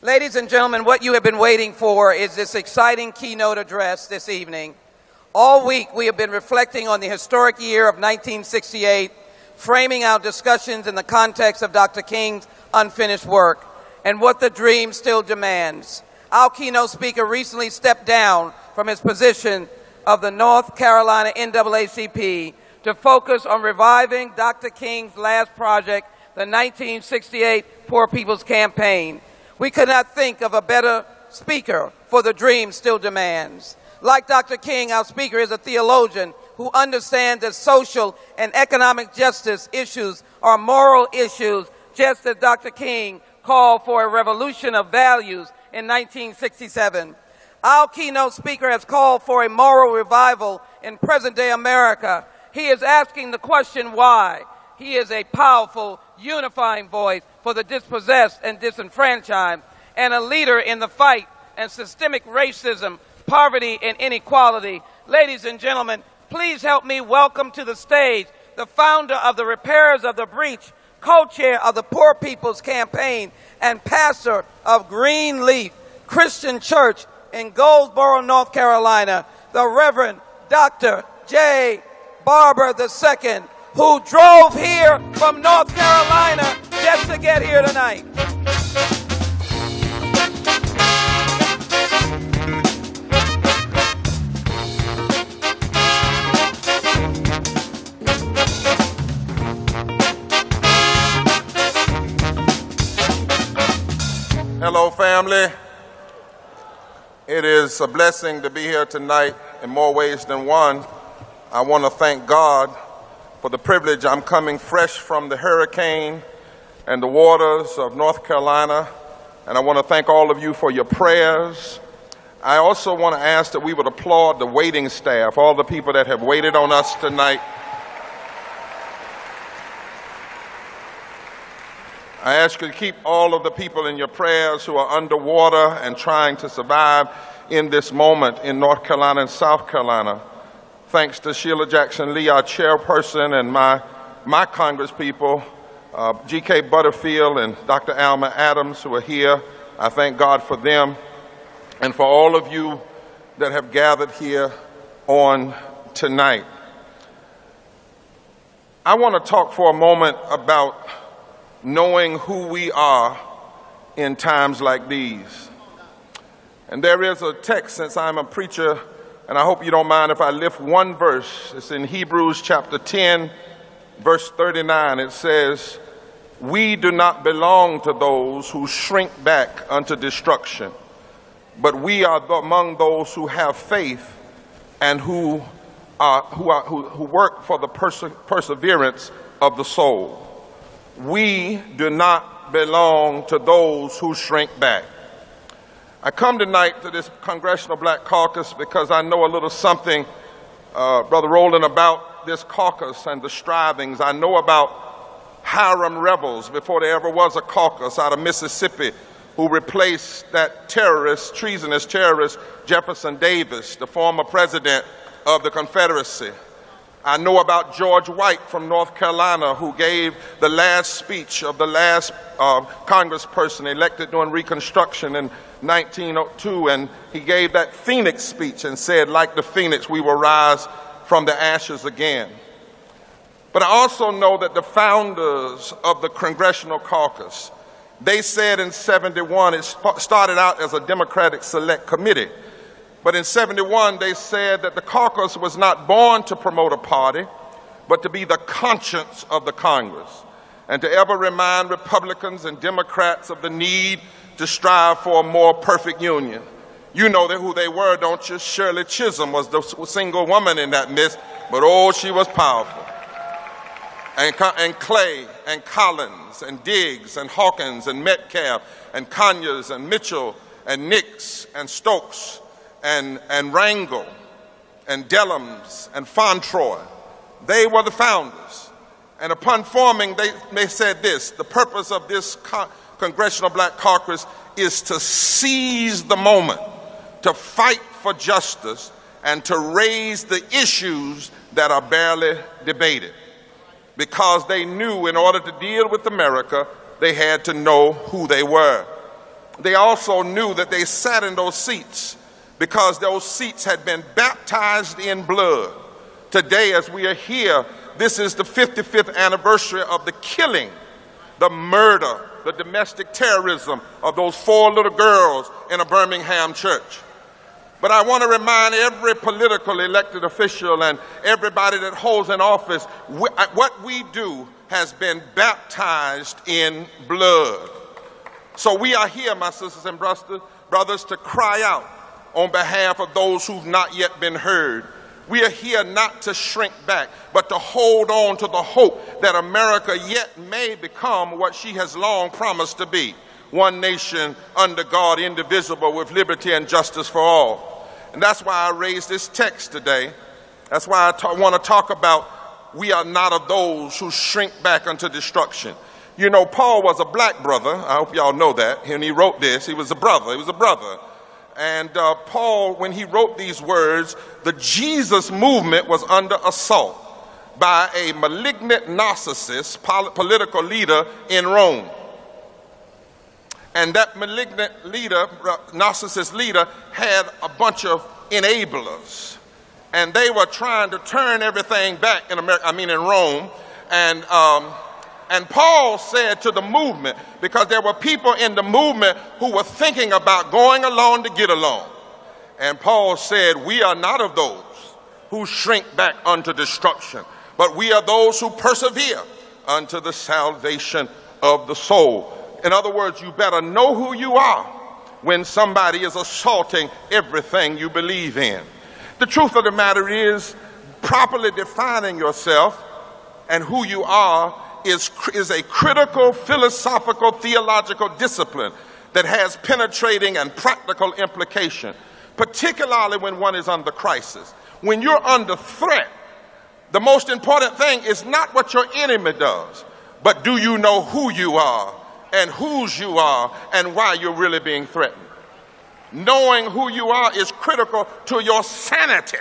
Ladies and gentlemen, what you have been waiting for is this exciting keynote address this evening. All week we have been reflecting on the historic year of 1968, framing our discussions in the context of Dr. King's unfinished work and what the dream still demands. Our keynote speaker recently stepped down from his position of the North Carolina NAACP to focus on reviving Dr. King's last project, the 1968 Poor People's Campaign. We could not think of a better speaker for the dream still demands. Like Dr. King, our speaker is a theologian who understands that social and economic justice issues are moral issues, just as Dr. King called for a revolution of values in 1967. Our keynote speaker has called for a moral revival in present-day America. He is asking the question why. He is a powerful, unifying voice for the dispossessed and disenfranchised, and a leader in the fight against systemic racism, poverty, and inequality. Ladies and gentlemen, please help me welcome to the stage the founder of the Repairers of the Breach, co-chair of the Poor People's Campaign, and pastor of Green Leaf Christian Church in Goldsboro, North Carolina, the Reverend Dr. J. Barber II, who drove here from North Carolina just to get here tonight. Hello, family. It is a blessing to be here tonight in more ways than one. I want to thank God for the privilege. I'm coming fresh from the hurricane and the waters of North Carolina, and I want to thank all of you for your prayers. I also want to ask that we would applaud the waiting staff, all the people that have waited on us tonight. I ask you to keep all of the people in your prayers who are underwater and trying to survive in this moment in North Carolina and South Carolina. Thanks to Sheila Jackson Lee, our chairperson, and my congresspeople, G.K. Butterfield and Dr. Alma Adams, who are here. I thank God for them and for all of you that have gathered here on tonight. I want to talk for a moment about knowing who we are in times like these. And there is a text, since I'm a preacher, and I hope you don't mind if I lift one verse. It's in Hebrews chapter 10, verse 39. It says, "We do not belong to those who shrink back unto destruction, but we are among those who have faith and who work for the perseverance of the soul. We do not belong to those who shrink back. I come tonight to this Congressional Black Caucus because I know a little something, Brother Roland, about this caucus and the strivings. I know about Hiram rebels before there ever was a caucus out of Mississippi who replaced that terrorist, treasonous terrorist, Jefferson Davis, the former president of the Confederacy. I know about George White from North Carolina, who gave the last speech of the last congressperson elected during Reconstruction in 1902, and he gave that Phoenix speech and said, like the Phoenix, we will rise from the ashes again. But I also know that the founders of the Congressional Caucus, they said in 71, it started out as a Democratic Select Committee, but in 71 they said that the caucus was not born to promote a party, but to be the conscience of the Congress, and to ever remind Republicans and Democrats of the need to strive for a more perfect union. You know who they were, don't you? Shirley Chisholm was the single woman in that midst, but oh, she was powerful. And Clay and Collins and Diggs and Hawkins and Metcalf and Conyers and Mitchell and Nix and Stokes and Rangel and Dellums and Fontroy. They were the founders. And upon forming, they said this: the purpose of this Congressional Black Caucus is to seize the moment, to fight for justice, and to raise the issues that are barely debated. Because they knew in order to deal with America, they had to know who they were. They also knew that they sat in those seats because those seats had been baptized in blood. Today, as we are here, this is the 55th anniversary of the killing, the murder, the domestic terrorism of those 4 little girls in a Birmingham church. But I want to remind every political elected official and everybody that holds an office, what we do has been baptized in blood. So we are here, my sisters and brothers, to cry out on behalf of those who've not yet been heard. We are here not to shrink back, but to hold on to the hope that America yet may become what she has long promised to be: one nation under God, indivisible, with liberty and justice for all. And that's why I raised this text today. That's why I want to talk about we are not of those who shrink back unto destruction. You know, Paul was a black brother. I hope y'all know that. When he wrote this, he was a brother. He was a brother. And Paul, when he wrote these words, the Jesus movement was under assault by a malignant narcissist, political leader in Rome. And that malignant leader, narcissist leader, had a bunch of enablers. And they were trying to turn everything back in America, in Rome. And Paul said to the movement, because there were people in the movement who were thinking about going along to get along. And Paul said, we are not of those who shrink back unto destruction, but we are those who persevere unto the salvation of the soul. In other words, you better know who you are when somebody is assaulting everything you believe in. The truth of the matter is, properly defining yourself and who you are is a critical philosophical, theological discipline that has penetrating and practical implication, particularly when one is under crisis. When you're under threat, the most important thing is not what your enemy does, but do you know who you are and whose you are and why you're really being threatened. Knowing who you are is critical to your sanity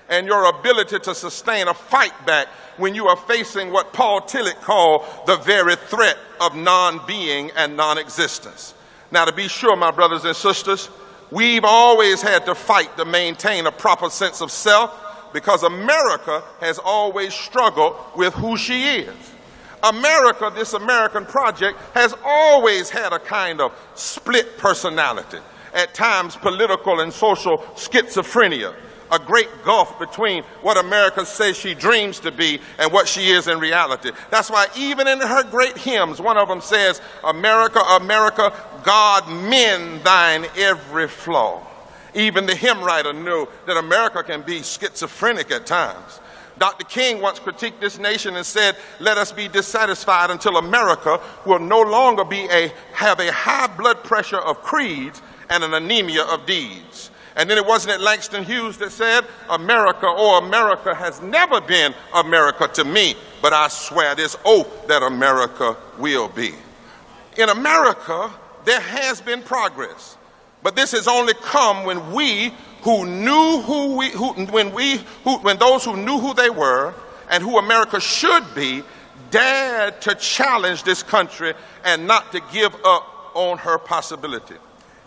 and your ability to sustain a fight back when you are facing what Paul Tillich called the very threat of non-being and non-existence. Now, to be sure, my brothers and sisters, we've always had to fight to maintain a proper sense of self because America has always struggled with who she is. America, this American project, has always had a kind of split personality, at times political and social schizophrenia. a great gulf between what America says she dreams to be and what she is in reality. That's why even in her great hymns, one of them says, America, America, God mend thine every flaw. Even the hymn writer knew that America can be schizophrenic at times. Dr. King once critiqued this nation and said, let us be dissatisfied until America will no longer have a high blood pressure of creeds and an anemia of deeds. And then it wasn't it Langston Hughes that said, America, oh, America has never been America to me, but I swear this oath that America will be. In America, there has been progress, but this has only come when those who knew who they were and who America should be dared to challenge this country and not to give up on her possibility.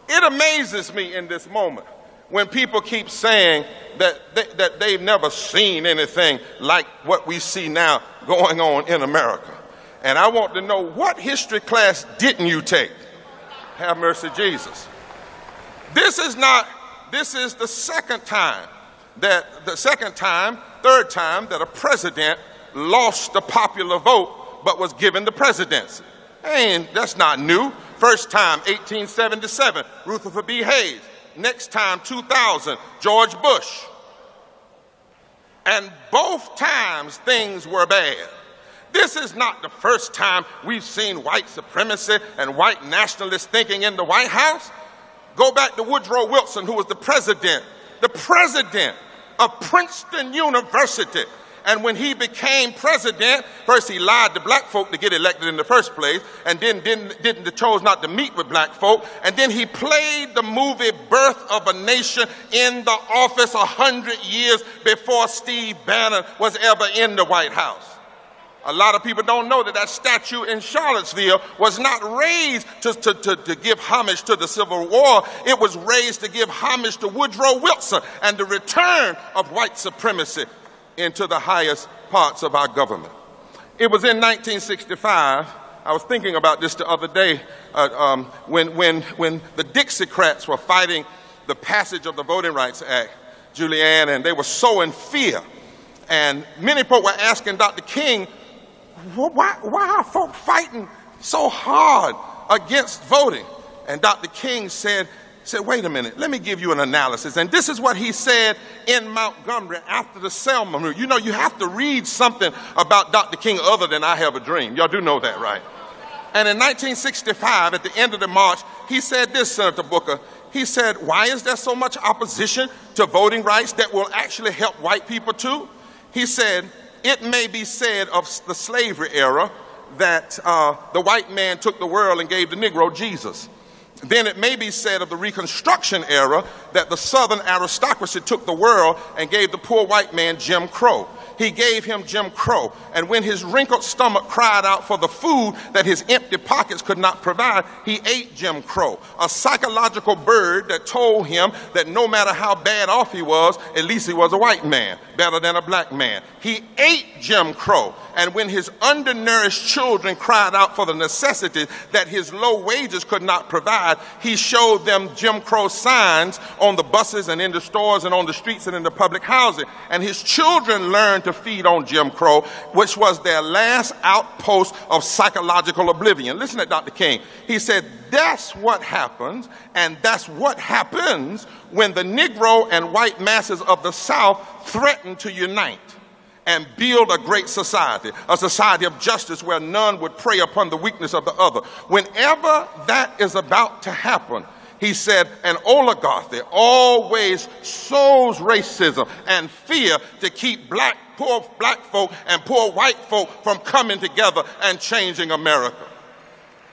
It amazes me in this moment when people keep saying that they've never seen anything like what we see now going on in America. And I want to know, what history class didn't you take? Have mercy, Jesus. This is the third time that a president lost the popular vote but was given the presidency. And that's not new. First time, 1877, Rutherford B. Hayes. Next time, 2000, George Bush. And both times things were bad. This is not the first time we've seen white supremacy and white nationalist thinking in the White House. Go back to Woodrow Wilson, who was the president of Princeton University. And when he became president, first he lied to black folk to get elected in the first place, and then chose not to meet with black folk. And then he played the movie Birth of a Nation in the office 100 years before Steve Bannon was ever in the White House. A lot of people don't know that statue in Charlottesville was not raised to give homage to the Civil War. It was raised to give homage to Woodrow Wilson and the return of white supremacy into the highest parts of our government. It was in 1965, I was thinking about this the other day, when the Dixiecrats were fighting the passage of the Voting Rights Act, Julianne, and they were so in fear. And many people were asking Dr. King, why are folk fighting so hard against voting? And Dr. King said, wait a minute, let me give you an analysis. And this is what he said in Montgomery after the Selma move. You know, you have to read something about Dr. King other than I Have a Dream. Y'all do know that, right? And in 1965, at the end of the march, he said this, Senator Booker. He said, why is there so much opposition to voting rights that will actually help white people too? He said, it may be said of the slavery era that the white man took the world and gave the Negro Jesus. Then it may be said of the Reconstruction era that the Southern aristocracy took the world and gave the poor white man Jim Crow. He gave him Jim Crow. And when his wrinkled stomach cried out for the food that his empty pockets could not provide, he ate Jim Crow, a psychological bird that told him that no matter how bad off he was, at least he was a white man, better than a black man. He ate Jim Crow. And when his undernourished children cried out for the necessities that his low wages could not provide, he showed them Jim Crow signs on the buses and in the stores and on the streets and in the public housing. And his children learned to feed on Jim Crow, which was their last outpost of psychological oblivion. Listen to Dr. King. He said, that's what happens, and that's what happens when the Negro and white masses of the South threaten to unite and build a great society, a society of justice where none would prey upon the weakness of the other. Whenever that is about to happen, he said, an oligarchy always sows racism and fear to keep poor black folk and poor white folk from coming together and changing America.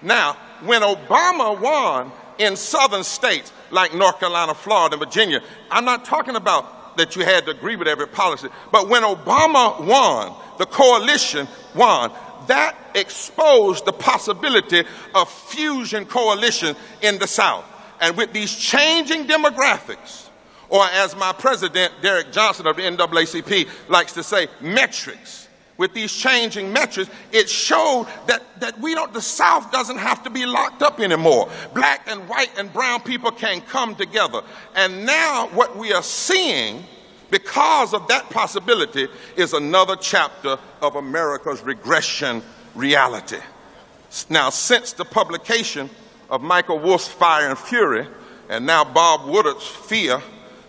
Now, when Obama won in southern states like North Carolina, Florida, and Virginia, I'm not talking about that you had to agree with every policy, but when Obama won, the coalition won, that exposed the possibility of fusion coalition in the South. And with these changing demographics, or as my president, Derek Johnson of the NAACP, likes to say, metrics, with these changing metrics, it showed that the South doesn't have to be locked up anymore. Black and white and brown people can come together. And now what we are seeing because of that possibility is another chapter of America's regression reality. Now, since the publication of Michael Wolff's Fire and Fury, and now Bob Woodward's Fear,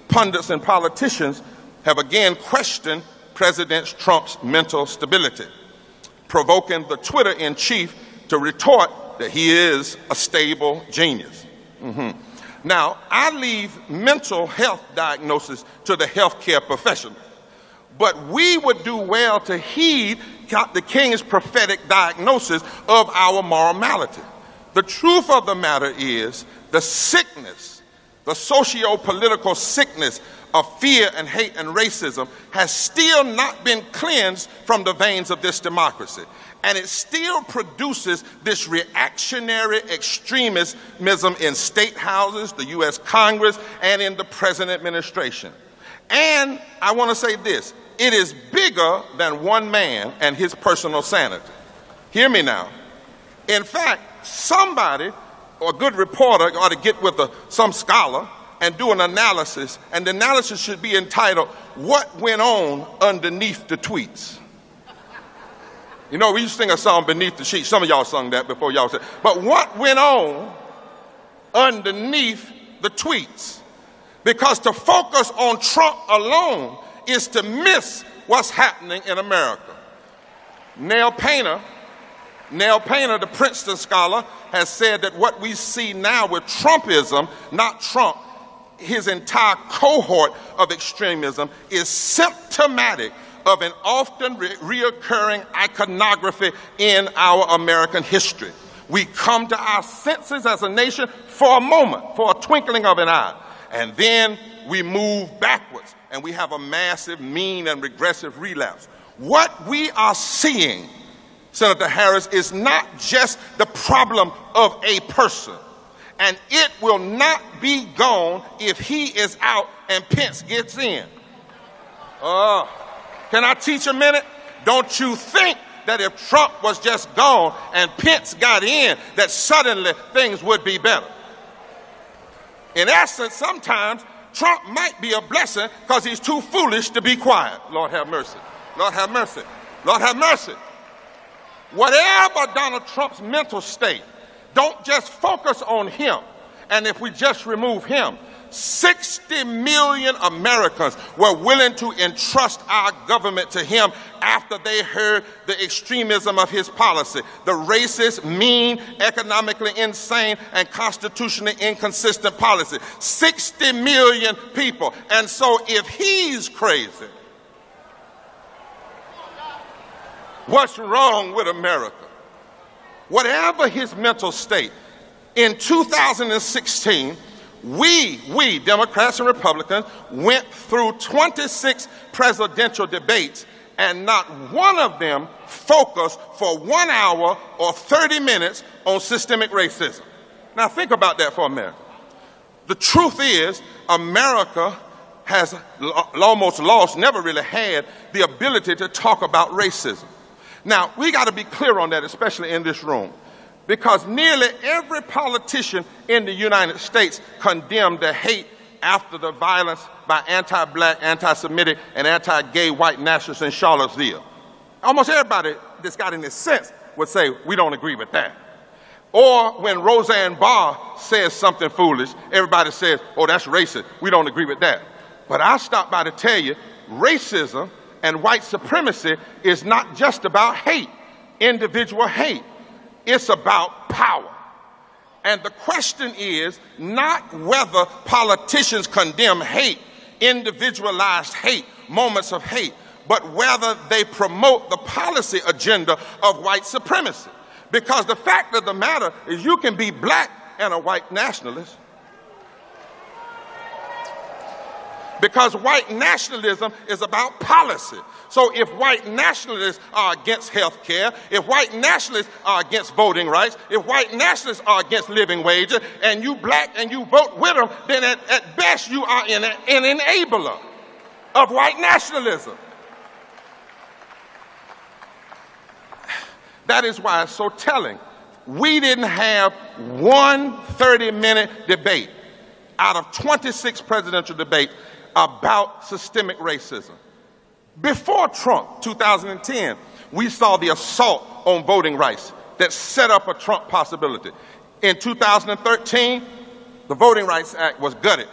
pundits and politicians have again questioned President Trump's mental stability, provoking the Twitter-in-chief to retort that he is a stable genius. Now, I leave mental health diagnosis to the healthcare professionals, but we would do well to heed Dr. King's prophetic diagnosis of our moral malady. The truth of the matter is the sickness, the socio-political sickness of fear and hate and racism has still not been cleansed from the veins of this democracy. And it still produces this reactionary extremism in state houses, the U.S. Congress, and in the present administration. And I want to say this, it is bigger than one man and his personal sanity. Hear me now. In fact, somebody, or a good reporter, ought to get with some scholar and do an analysis, and the analysis should be entitled, What Went On Underneath the Tweets? You know, we used to sing a song, Beneath the Sheets. Some of y'all sung that before y'all said. But what went on underneath the tweets? Because to focus on Trump alone is to miss what's happening in America. Neil Painter, the Princeton scholar, has said that what we see now with Trumpism, not Trump, his entire cohort of extremism, is symptomatic of an often reoccurring iconography in our American history. We come to our senses as a nation for a moment, for a twinkling of an eye, and then we move backwards, and we have a massive, mean, and regressive relapse. What we are seeing, Senator Harris, is not just the problem of a person, and it will not be gone if he is out and Pence gets in. Can I teach a minute? Don't you think that if Trump was just gone and Pence got in, that suddenly things would be better? In essence, sometimes Trump might be a blessing because he's too foolish to be quiet. Lord have mercy. Lord have mercy. Lord have mercy. Whatever Donald Trump's mental state, don't just focus on him. And if we just remove him, 60 million Americans were willing to entrust our government to him after they heard the extremism of his policy, the racist, mean, economically insane, and constitutionally inconsistent policy. 60 million people. And so if he's crazy, what's wrong with America? Whatever his mental state, in 2016, we, Democrats and Republicans, went through 26 presidential debates, and not one of them focused for 1 hour or 30 minutes on systemic racism. Now think about that for a minute. The truth is, America has almost lost, never really had, the ability to talk about racism. Now, we got to be clear on that, especially in this room, because nearly every politician in the United States condemned the hate after the violence by anti-black, anti-Semitic, and anti-gay white nationalists in Charlottesville. Almost everybody that's got any sense would say, we don't agree with that. Or when Roseanne Barr says something foolish, everybody says, oh, that's racist. We don't agree with that. But I stopped by to tell you, racism and white supremacy is not just about hate, individual hate. It's about power. And the question is not whether politicians condemn hate, individualized hate, moments of hate, but whether they promote the policy agenda of white supremacy. Because the fact of the matter is you can be black and a white nationalist. Because white nationalism is about policy. So if white nationalists are against health care, if white nationalists are against voting rights, if white nationalists are against living wages, and you black and you vote with them, then at best you are an enabler of white nationalism. That is why it's so telling. We didn't have one 30-minute debate. out of 26 presidential debates about systemic racism. Before Trump, 2010, we saw the assault on voting rights that set up a Trump possibility. In 2013, the Voting Rights Act was gutted,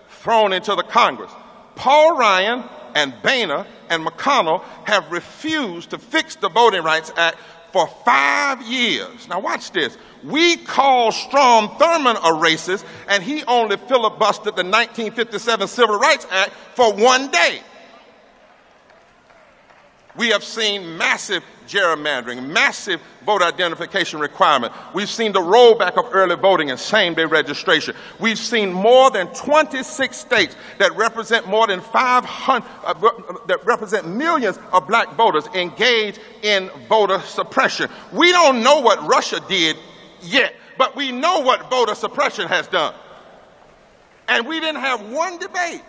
thrown into the Congress. Paul Ryan and Boehner and McConnell have refused to fix the Voting Rights Act for 5 years. Now watch this. We call Strom Thurmond a racist, and he only filibustered the 1957 Civil Rights Act for 1 day. We have seen massive gerrymandering, massive voter identification requirement. We've seen the rollback of early voting and same-day registration. We've seen more than 26 states that represent more than 500, that represent millions of black voters engage in voter suppression. We don't know what Russia did yet, but we know what voter suppression has done. And we didn't have one debate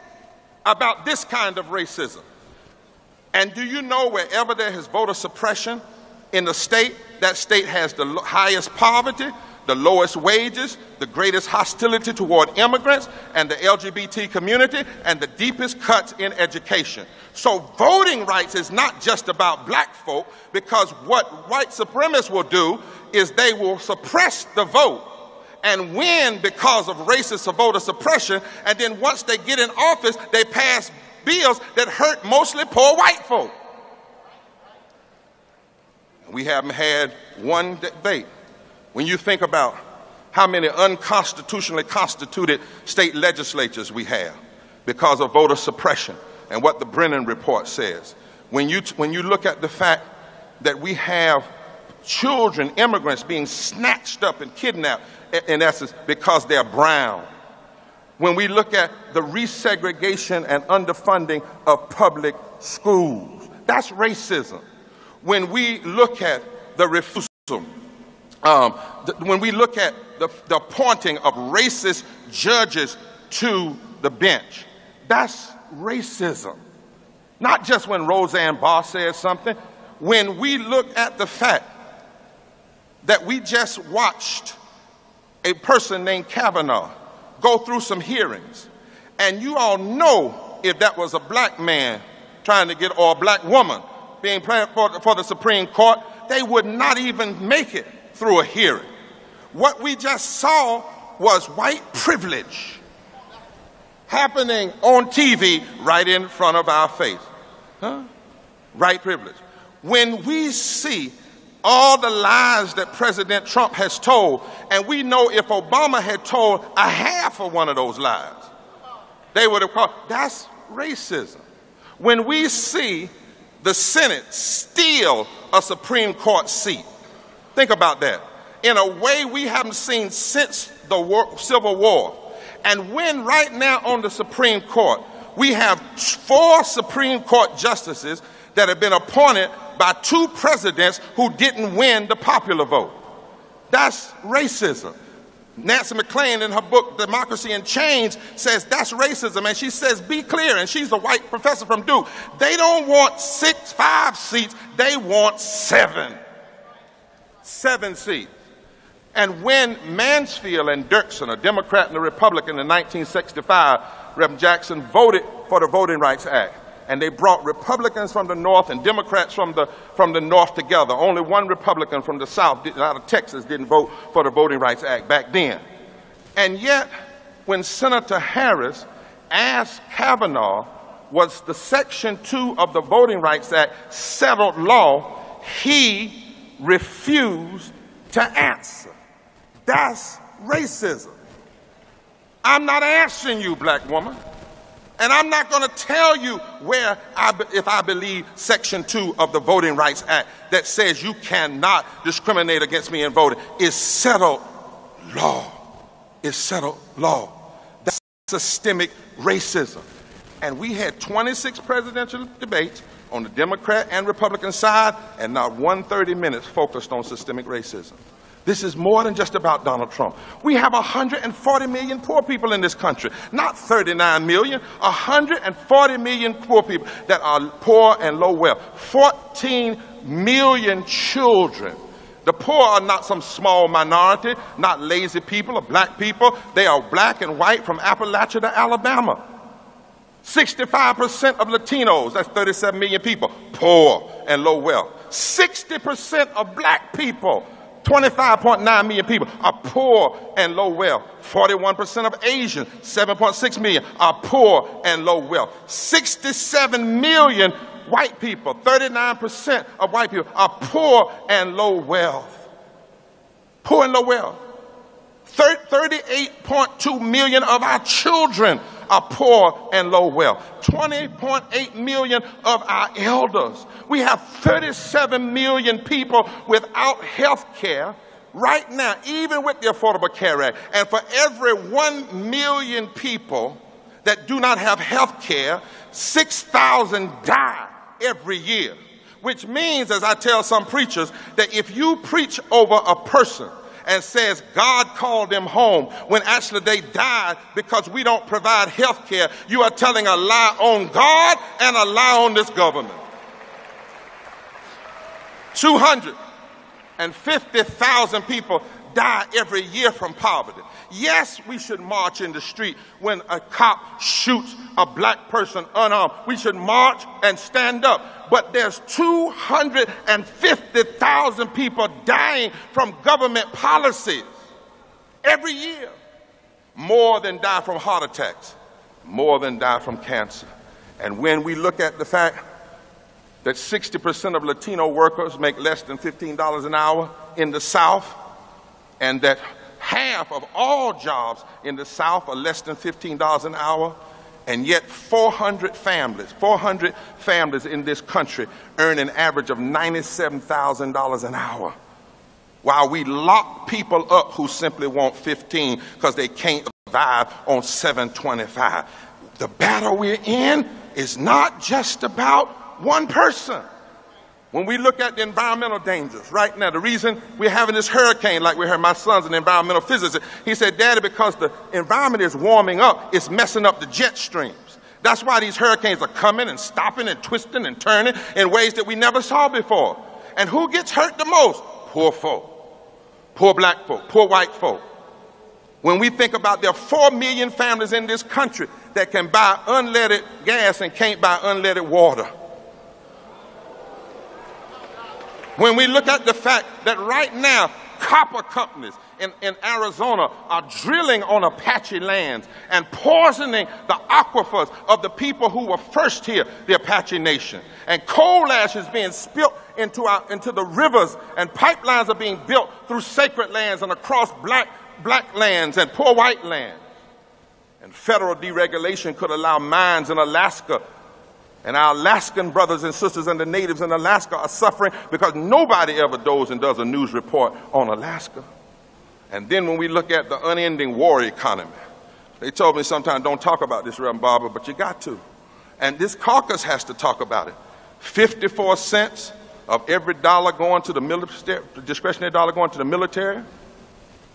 about this kind of racism. And do you know wherever there is voter suppression in the state, that state has the highest poverty, the lowest wages, the greatest hostility toward immigrants and the LGBT community, and the deepest cuts in education. So voting rights is not just about black folk, because what white supremacists will do is they will suppress the vote and win because of racist voter suppression, and then once they get in office, they pass bills that hurt mostly poor white folk. We haven't had one debate. When you think about how many unconstitutionally constituted state legislatures we have because of voter suppression and what the Brennan report says, when you look at the fact that we have children, immigrants being snatched up and kidnapped, in essence, because they're brown, when we look at the resegregation and underfunding of public schools, that's racism. When we look at the refusal, when we look at the appointing of racist judges to the bench, that's racism. Not just when Roseanne Barr says something. When we look at the fact that we just watched a person named Kavanaugh go through some hearings, and you all know if that was a black man trying to get, or a black woman being planned for the Supreme Court, they would not even make it through a hearing. What we just saw was white privilege happening on TV right in front of our face. White privilege. When we see all the lies that President Trump has told, and we know if Obama had told a half of one of those lies, they would have called, that's racism. When we see the Senate steal a Supreme Court seat, think about that, in a way we haven't seen since the Civil War. And when right now on the Supreme Court, we have 4 Supreme Court justices that have been appointed by 2 presidents who didn't win the popular vote. That's racism. Nancy McClain, in her book, Democracy in Chains, says that's racism. And she says, be clear, and she's a white professor from Duke, they don't want 5 seats, they want 7. 7 seats. And when Mansfield and Dirksen, a Democrat and a Republican in 1965, Reverend Jackson voted for the Voting Rights Act. And they brought Republicans from the North and Democrats from the North together. Only one Republican from the South, out of Texas, didn't vote for the Voting Rights Act back then. And yet, when Senator Harris asked Kavanaugh, was the Section 2 of the Voting Rights Act settled law, he refused to answer. That's racism. I'm not answering you, black woman. And I'm not going to tell you if I believe Section 2 of the Voting Rights Act that says you cannot discriminate against me in voting is settled law. It's settled law. That's systemic racism. And we had 26 presidential debates on the Democrat and Republican side, and not 130 minutes focused on systemic racism. This is more than just about Donald Trump. We have 140 million poor people in this country, not 39 million, 140 million poor people that are poor and low wealth. 14 million children The poor are not some small minority, not lazy people or black people. They are black and white from Appalachia to Alabama. 65% of Latinos, that's 37 million people, poor and low wealth. 60% of black people, 25.9 million people, are poor and low wealth. 41% of Asians, 7.6 million, are poor and low wealth. 67 million white people, 39% of white people, are poor and low wealth. Poor and low wealth. 38.2 million of our children are poor and low wealth. 20.8 million of our elders. We have 37 million people without health care right now, even with the Affordable Care Act. And for every 1 million people that do not have health care, 6,000 die every year. Which means, as I tell some preachers, that if you preach over a person and says God called them home when actually they died because we don't provide health care, you are telling a lie on God and a lie on this government. 250,000 people die every year from poverty. Yes, we should march in the street when a cop shoots a black person unarmed. We should march and stand up. But there's 250,000 people dying from government policies every year. More than die from heart attacks. More than die from cancer. And when we look at the fact that 60% of Latino workers make less than $15 an hour in the South, and that half of all jobs in the South are less than $15 an hour, and yet 400 families in this country earn an average of $97,000 an hour, while we lock people up who simply want 15 because they can't survive on $7.25. The battle we're in is not just about one person. When we look at the environmental dangers right now, the reason we're having this hurricane, like we heard my son's an environmental physicist, he said, Daddy, because the environment is warming up, it's messing up the jet streams. That's why these hurricanes are coming and stopping and twisting and turning in ways that we never saw before. And who gets hurt the most? Poor folk. Poor black folk, poor white folk. When we think about there are 4 million families in this country that can buy unleaded gas and can't buy unleaded water. When we look at the fact that right now, copper companies in Arizona are drilling on Apache lands and poisoning the aquifers of the people who were first here, the Apache Nation. And coal ash is being spilt into the rivers, and pipelines are being built through sacred lands and across black lands and poor white lands. And federal deregulation could allow mines in Alaska. And our Alaskan brothers and sisters and the natives in Alaska are suffering because nobody ever goes and does a news report on Alaska. And then when we look at the unending war economy, they told me sometimes don't talk about this, Reverend Barber, but you got to. And this caucus has to talk about it. 54 cents of every dollar going to the military, discretionary dollar going to the military,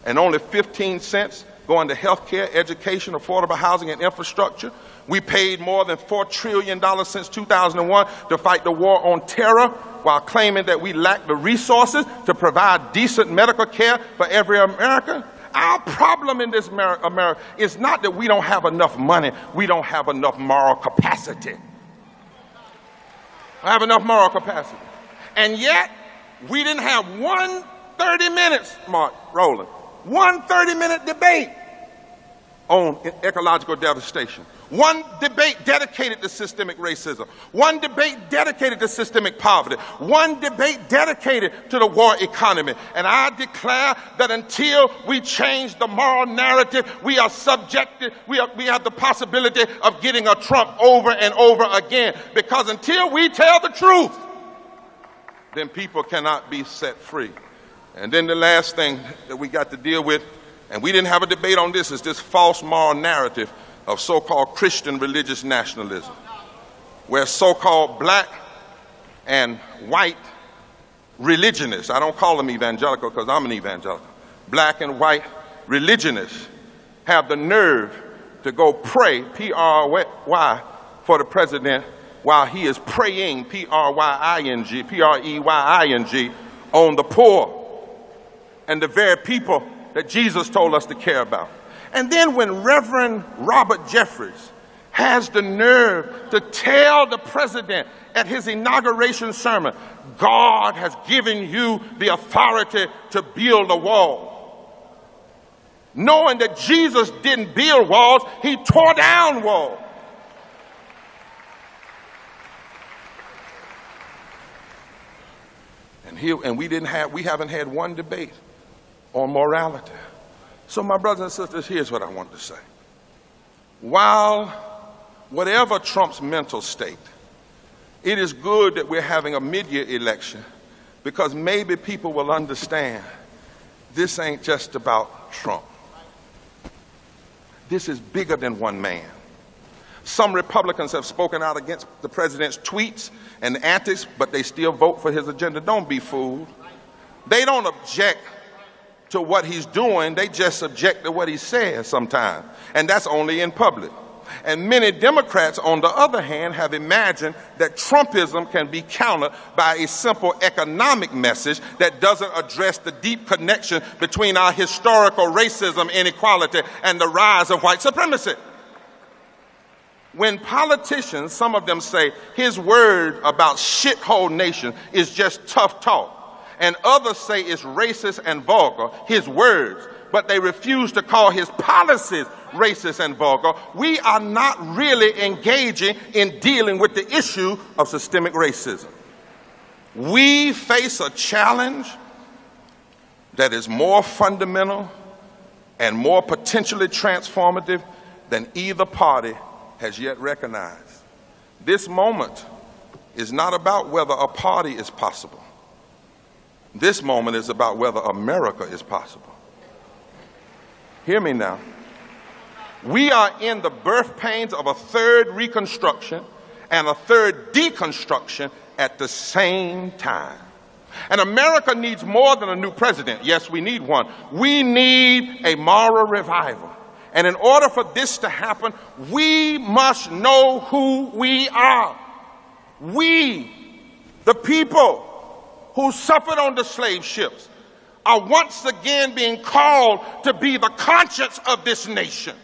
and only 15 cents going to health care, education, affordable housing, and infrastructure. We paid more than $4 trillion since 2001 to fight the war on terror, while claiming that we lack the resources to provide decent medical care for every American. Our problem in this America is not that we don't have enough money, we don't have enough moral capacity. I have enough moral capacity. And yet, we didn't have one 30 minutes, Roland, one 30-minute debate on ecological devastation. One debate dedicated to systemic racism. One debate dedicated to systemic poverty. One debate dedicated to the war economy. And I declare that until we change the moral narrative, we are subjected, we have the possibility of getting a Trump over and over again. Because until we tell the truth, then people cannot be set free. And then the last thing that we got to deal with, and we didn't have a debate on this, is this false moral narrative of so-called Christian religious nationalism, where so-called black and white religionists, I don't call them evangelical because I'm an evangelical, black and white religionists have the nerve to go pray, P-R-Y, for the president while he is praying, P-R-E-Y-I-N-G, on the poor and the very people that Jesus told us to care about. And then when Reverend Robert Jeffries has the nerve to tell the president at his inauguration sermon, God has given you the authority to build a wall. Knowing that Jesus didn't build walls, he tore down walls. And we haven't had one debate on morality. So my brothers and sisters, here's what I want to say. While whatever Trump's mental state, it is good that we're having a mid-year election because maybe people will understand this ain't just about Trump. This is bigger than one man. Some Republicans have spoken out against the president's tweets and antics, but they still vote for his agenda. Don't be fooled. They don't object to what he's doing. They just object to what he says sometimes, and that's only in public. And many Democrats, on the other hand, have imagined that Trumpism can be countered by a simple economic message that doesn't address the deep connection between our historical racism, inequality, and the rise of white supremacy. When politicians, some of them say his word about shithole nation is just tough talk, and others say it's racist and vulgar, his words, but they refuse to call his policies racist and vulgar, we are not really engaging in dealing with the issue of systemic racism. We face a challenge that is more fundamental and more potentially transformative than either party has yet recognized. This moment is not about whether a party is possible. This moment is about whether America is possible. Hear me now. We are in the birth pains of a third reconstruction and a third deconstruction at the same time. And America needs more than a new president. Yes, we need one. We need a moral revival. And in order for this to happen, we must know who we are. We, the people who suffered on the slave ships, are once again being called to be the conscience of this nation.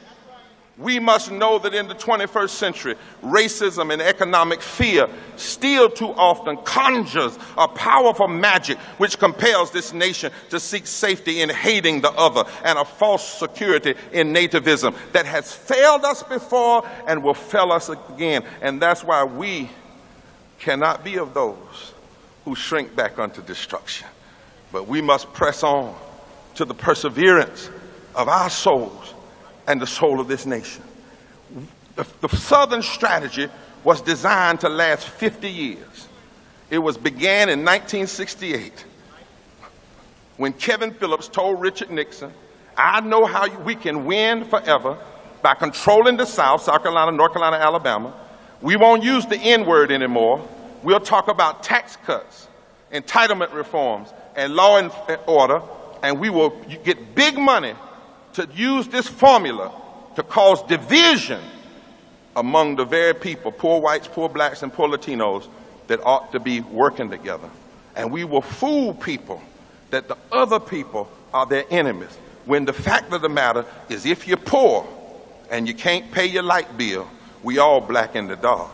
We must know that in the 21st century, racism and economic fear still too often conjures a powerful magic which compels this nation to seek safety in hating the other and a false security in nativism that has failed us before and will fail us again. And that's why we cannot be of those who shrink back unto destruction. But we must press on to the perseverance of our souls and the soul of this nation. The Southern strategy was designed to last 50 years. It was began in 1968 when Kevin Phillips told Richard Nixon, I know how we can win forever by controlling the South, South Carolina, North Carolina, Alabama. We won't use the N-word anymore. We'll talk about tax cuts, entitlement reforms, and law and order, and we will get big money to use this formula to cause division among the very people, poor whites, poor blacks, and poor Latinos, that ought to be working together. And we will fool people that the other people are their enemies, when the fact of the matter is if you're poor and you can't pay your light bill, we all black in the dark.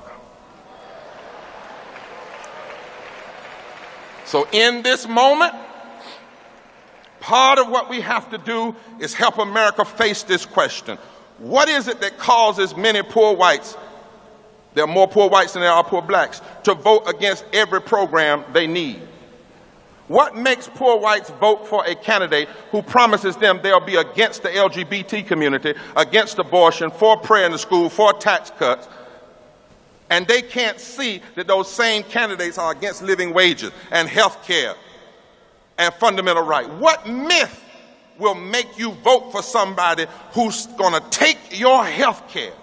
So in this moment, part of what we have to do is help America face this question. What is it that causes many poor whites, there are more poor whites than there are poor blacks, to vote against every program they need? What makes poor whites vote for a candidate who promises them they'll be against the LGBT community, against abortion, for prayer in the school, for tax cuts, and they can't see that those same candidates are against living wages and health care and fundamental right? What myth will make you vote for somebody who's going to take your health care?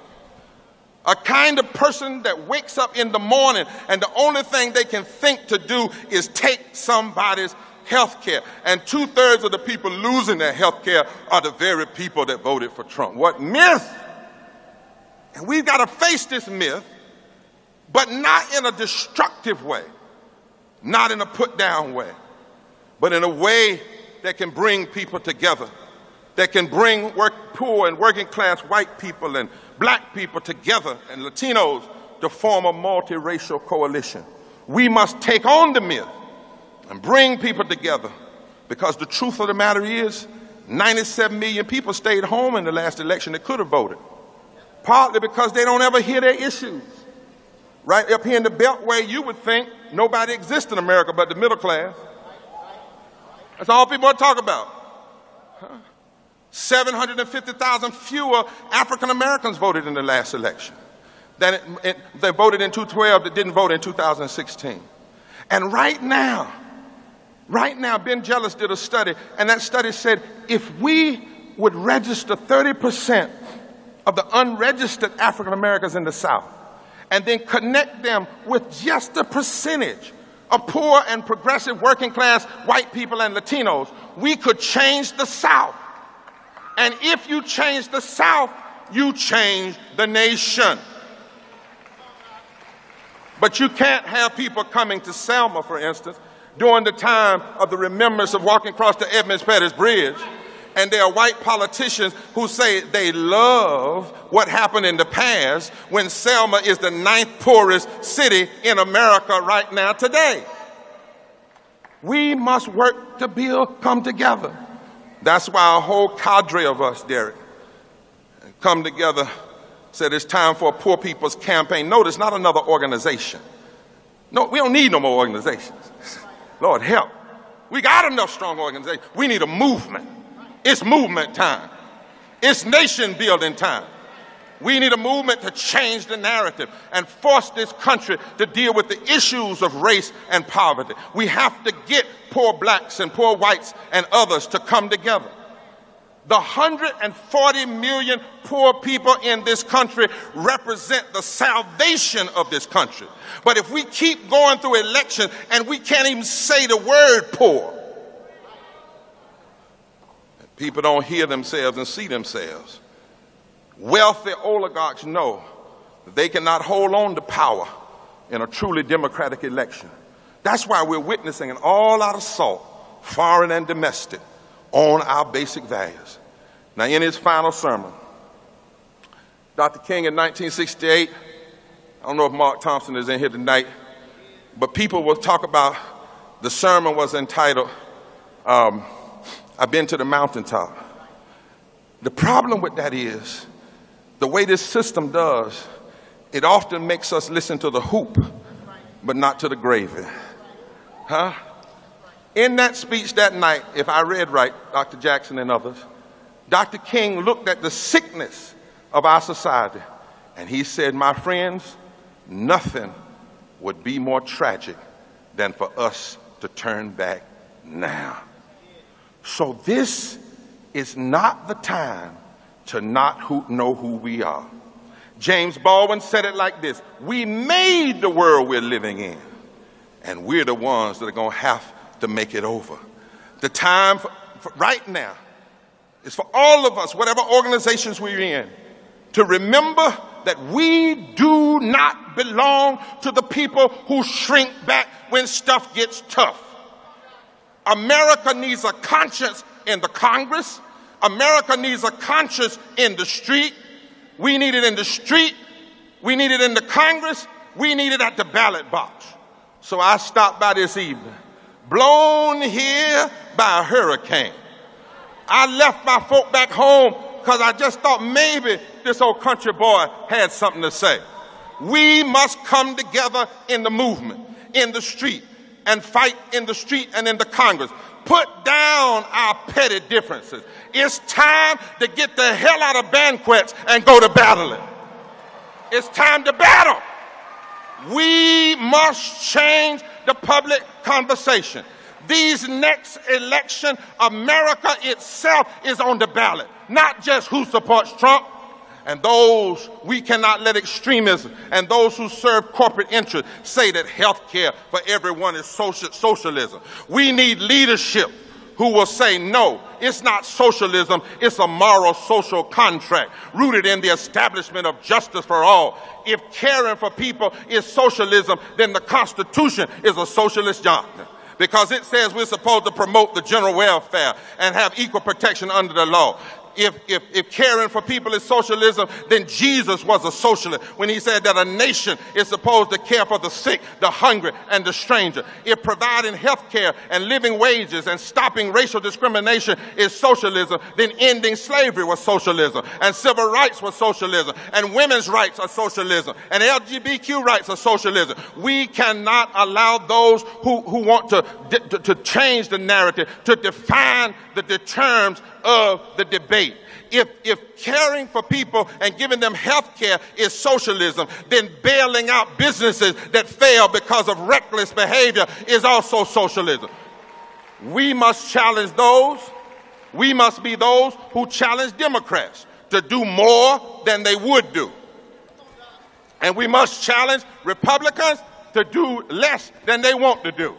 A kind of person that wakes up in the morning and the only thing they can think to do is take somebody's health care. And 2/3 of the people losing their health care are the very people that voted for Trump. What myth? And we've got to face this myth, but not in a destructive way, not in a put-down way, but in a way that can bring people together, that can bring poor and working class white people and black people together and Latinos to form a multiracial coalition. We must take on the myth and bring people together, because the truth of the matter is 97 million people stayed home in the last election that could have voted, partly because they don't ever hear their issues. Right up here in the Beltway, you would think nobody exists in America but the middle class. That's all people want to talk about. 750,000 fewer African Americans voted in the last election than they voted in 2012 that didn't vote in 2016. And right now, Ben Jealous did a study, and that study said if we would register 30% of the unregistered African Americans in the South and then connect them with just a percentage of poor and progressive working class white people and Latinos, we could change the South. And if you change the South, you change the nation. But you can't have people coming to Selma, for instance, during the time of the remembrance of walking across the Edmonds Pettus Bridge, and there are white politicians who say they love what happened in the past when Selma is the 9th poorest city in America right now today. We must work to come together. That's why a whole cadre of us, Derek, come together, said it's time for a Poor People's Campaign. Notice, not another organization. No, we don't need no more organizations. Lord help. We got enough strong organizations. We need a movement. It's movement time. It's nation building time. We need a movement to change the narrative and force this country to deal with the issues of race and poverty. We have to get poor blacks and poor whites and others to come together. The 140 million poor people in this country represent the salvation of this country. But if we keep going through elections and we can't even say the word poor, people don't hear themselves and see themselves. Wealthy oligarchs know that they cannot hold on to power in a truly democratic election. That's why we're witnessing an all-out assault, foreign and domestic, on our basic values. Now, in his final sermon, Dr. King in 1968, I don't know if Mark Thompson is in here tonight, but people will talk about, the sermon was entitled, I've been to the mountaintop. The problem with that is, the way this system does, it often makes us listen to the hoop, but not to the gravy. Huh? In that speech that night, if I read right, Dr. Jackson and others, Dr. King looked at the sickness of our society, and he said, my friends, nothing would be more tragic than for us to turn back now. So this is not the time to not know who we are. James Baldwin said it like this: we made the world we're living in, and we're the ones that are going to have to make it over. The time for right now is for all of us, whatever organizations we're in, to remember that we do not belong to the people who shrink back when stuff gets tough. America needs a conscience in the Congress. America needs a conscience in the street. We need it in the street. We need it in the Congress. We need it at the ballot box. So I stopped by this evening, blown here by a hurricane. I left my folk back home because I just thought maybe this old country boy had something to say. We must come together in the movement, in the street, and fight in the street and in the Congress. Put down our petty differences. It's time to get the hell out of banquets and go to battling. It's time to battle. We must change the public conversation. These next election, America itself is on the ballot, not just who supports Trump. And those, we cannot let extremism and those who serve corporate interests say that health care for everyone is socialism. We need leadership who will say, no, it's not socialism, it's a moral social contract rooted in the establishment of justice for all. If caring for people is socialism, then the Constitution is a socialist doctrine. because it says we're supposed to promote the general welfare and have equal protection under the law. If caring for people is socialism, then Jesus was a socialist when he said that a nation is supposed to care for the sick, the hungry, and the stranger. If providing health care and living wages and stopping racial discrimination is socialism, then ending slavery was socialism, and civil rights was socialism, and women's rights are socialism, and LGBTQ rights are socialism. We cannot allow those who want to change the narrative to define the terms of the debate. If caring for people and giving them health care is socialism, then bailing out businesses that fail because of reckless behavior is also socialism. We must challenge those. We must be those who challenge Democrats to do more than they would do. And we must challenge Republicans to do less than they want to do.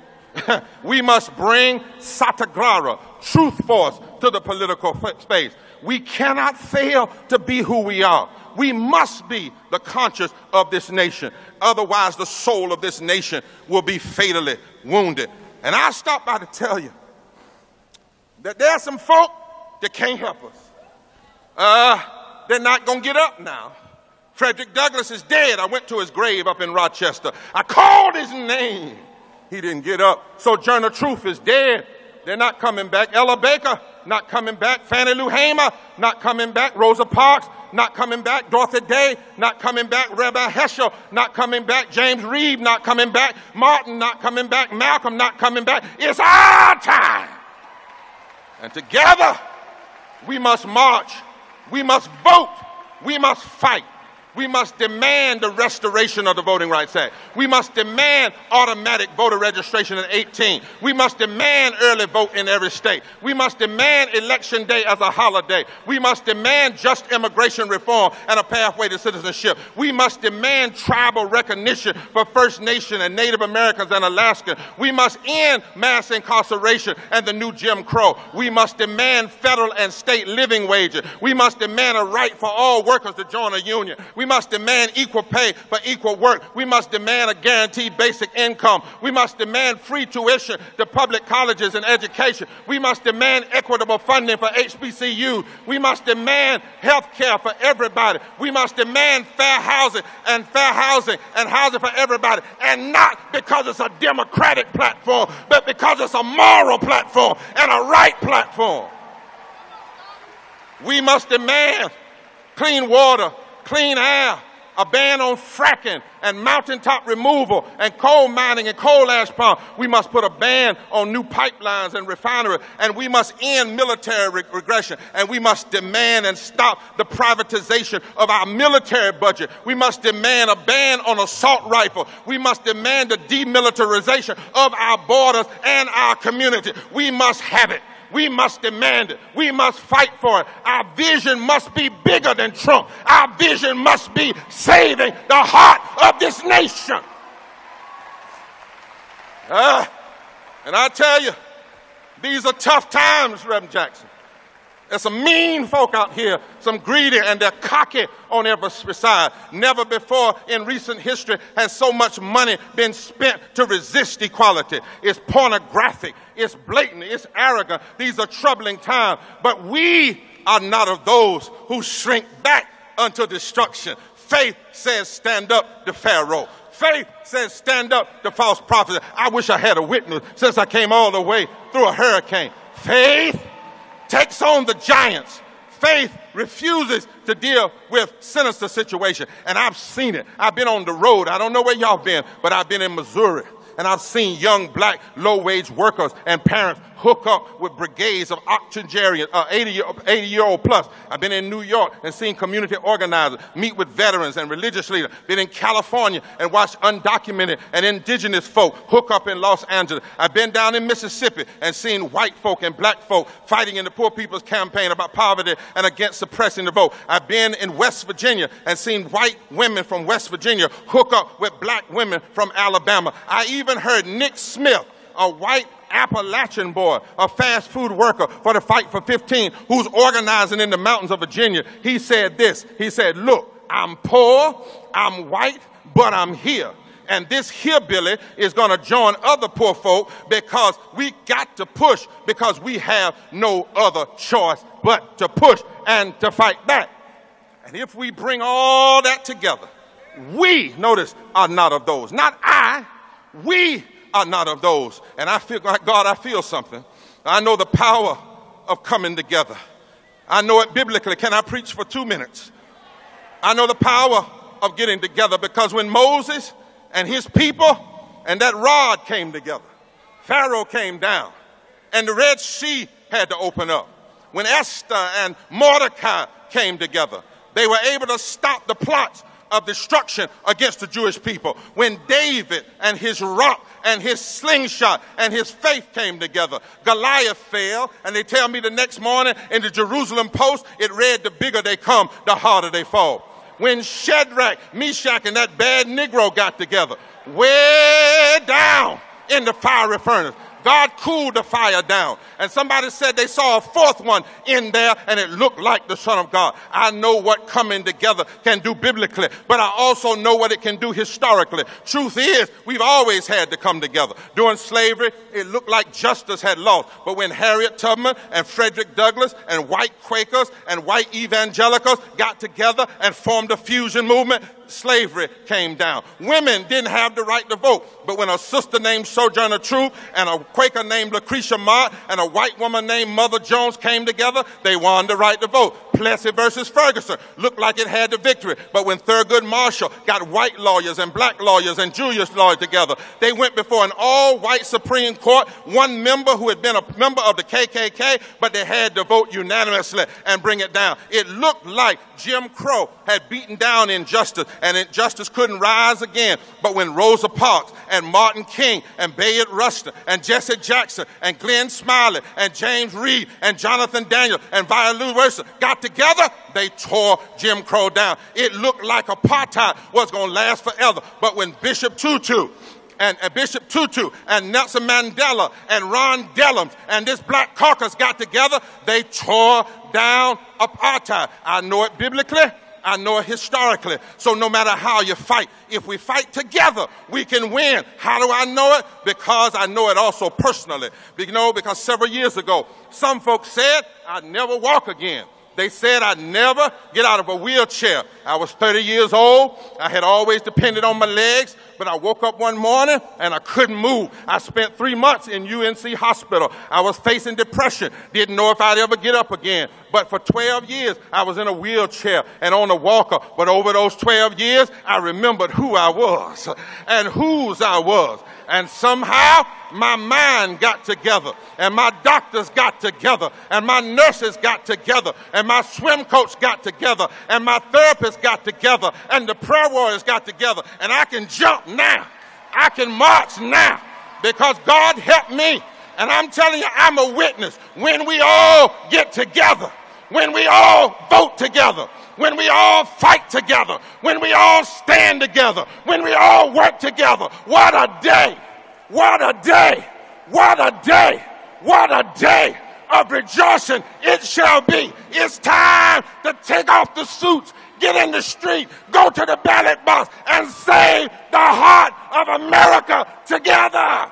We must bring Satyagraha, truth force, to the political space. We cannot fail to be who we are. We must be the conscience of this nation. Otherwise, the soul of this nation will be fatally wounded. And I'll stop by to tell you that there are some folk that can't help us. They're not going to get up now. Frederick Douglass is dead. I went to his grave up in Rochester. I called his name. He didn't get up. Sojourner Truth is dead. They're not coming back. Ella Baker, not coming back. Fannie Lou Hamer, not coming back. Rosa Parks, not coming back. Dorothy Day, not coming back. Rebecca Heschel, not coming back. James Reeb, not coming back. Martin, not coming back. Malcolm, not coming back. It's our time. And together, we must march. We must vote. We must fight. We must demand the restoration of the Voting Rights Act. We must demand automatic voter registration at 18. We must demand early vote in every state. We must demand Election Day as a holiday. We must demand just immigration reform and a pathway to citizenship. We must demand tribal recognition for First Nation and Native Americans and Alaskans. We must end mass incarceration and the new Jim Crow. We must demand federal and state living wages. We must demand a right for all workers to join a union. We must demand equal pay for equal work. We must demand a guaranteed basic income. We must demand free tuition to public colleges and education. We must demand equitable funding for HBCUs. We must demand health care for everybody. We must demand fair housing and housing for everybody. And not because it's a democratic platform, but because it's a moral platform and a right platform. We must demand clean water, clean air, a ban on fracking and mountaintop removal and coal mining and coal ash pump. We must put a ban on new pipelines and refineries, and we must end military regression, and we must demand and stop the privatization of our military budget. We must demand a ban on assault rifle. We must demand the demilitarization of our borders and our community. We must have it. We must demand it. We must fight for it. Our vision must be bigger than Trump. Our vision must be saving the heart of this nation. And I tell you, these are tough times, Reverend Jackson. There's some mean folk out here, some greedy, and they're cocky on every side. Never before in recent history has so much money been spent to resist equality. It's pornographic, it's blatant, it's arrogant. These are troubling times. But we are not of those who shrink back unto destruction. Faith says stand up to Pharaoh. Faith says stand up to false prophets. I wish I had a witness since I came all the way through a hurricane. Faith takes on the giants. Faith refuses to deal with sinister situations. And I've seen it. I've been on the road. I don't know where y'all been, but I've been in Missouri. And I've seen young black low-wage workers and parents hook up with brigades of octogenarians, 80-year-old plus. I've been in New York and seen community organizers meet with veterans and religious leaders. Been in California and watched undocumented and indigenous folk hook up in Los Angeles. I've been down in Mississippi and seen white folk and black folk fighting in the Poor People's Campaign about poverty and against suppressing the vote. I've been in West Virginia and seen white women from West Virginia hook up with black women from Alabama. I even heard Nick Smith, a white Appalachian boy, a fast food worker for the Fight for 15, who's organizing in the mountains of Virginia. He said this. He said, look, I'm poor, I'm white, but I'm here. And this hillbilly is going to join other poor folk because we got to push, because we have no other choice but to push and to fight back. And if we bring all that together, we, notice, are not of those. Not I. We are not of those. And I feel like, God, I feel something. I know the power of coming together. I know it biblically. Can I preach for 2 minutes? I know the power of getting together, because when Moses and his people and that rod came together, Pharaoh came down and the Red Sea had to open up. When Esther and Mordecai came together, they were able to stop the plots of destruction against the Jewish people. When David and his rock and his slingshot and his faith came together, Goliath fell, and they tell me the next morning in the Jerusalem Post, it read, the bigger they come, the harder they fall. When Shadrach, Meshach, and that bad Negro got together, way down in the fiery furnace, God cooled the fire down. And somebody said they saw a fourth one in there, and it looked like the Son of God. I know what coming together can do biblically, but I also know what it can do historically. Truth is, we've always had to come together. During slavery, it looked like justice had lost. But when Harriet Tubman and Frederick Douglass and white Quakers and white evangelicals got together and formed a fusion movement, slavery came down. Women didn't have the right to vote, but when a sister named Sojourner Truth and a Quaker named Lucretia Mott and a white woman named Mother Jones came together, they won the right to vote. Plessy versus Ferguson looked like it had the victory, but when Thurgood Marshall got white lawyers and black lawyers and Jewish lawyers together, they went before an all-white Supreme Court, one member who had been a member of the KKK, but they had to vote unanimously and bring it down. It looked like Jim Crow had beaten down injustice, and injustice couldn't rise again. But when Rosa Parks and Martin King and Bayard Rustin and Jesse Jackson and Glenn Smiley and James Reed and Jonathan Daniel and Viola Wilson got together, they tore Jim Crow down. It looked like apartheid was going to last forever. But when Bishop Tutu and Nelson Mandela and Ron Dellums and this Black Caucus got together, they tore down apartheid. I know it biblically. I know it historically. So no matter how you fight, if we fight together, we can win. How do I know it? Because I know it also personally. You know, because several years ago, some folks said I'd never walk again. They said I'd never get out of a wheelchair. I was 30 years old. I had always depended on my legs, but I woke up one morning and I couldn't move. I spent 3 months in UNC hospital. I was facing depression. Didn't know if I'd ever get up again. But for 12 years, I was in a wheelchair and on a walker. But over those 12 years, I remembered who I was and whose I was. And somehow, my mind got together, and my doctors got together, and my nurses got together, and my swim coach got together, and my therapist got together, and the prayer warriors got together. And I can jump now. I can march now because God helped me. And I'm telling you, I'm a witness. When we all get together, when we all vote together, when we all fight together, when we all stand together, when we all work together, what a day, what a day, what a day, what a day of rejoicing it shall be. It's time to take off the suits, get in the street, go to the ballot box, and save the heart of America together.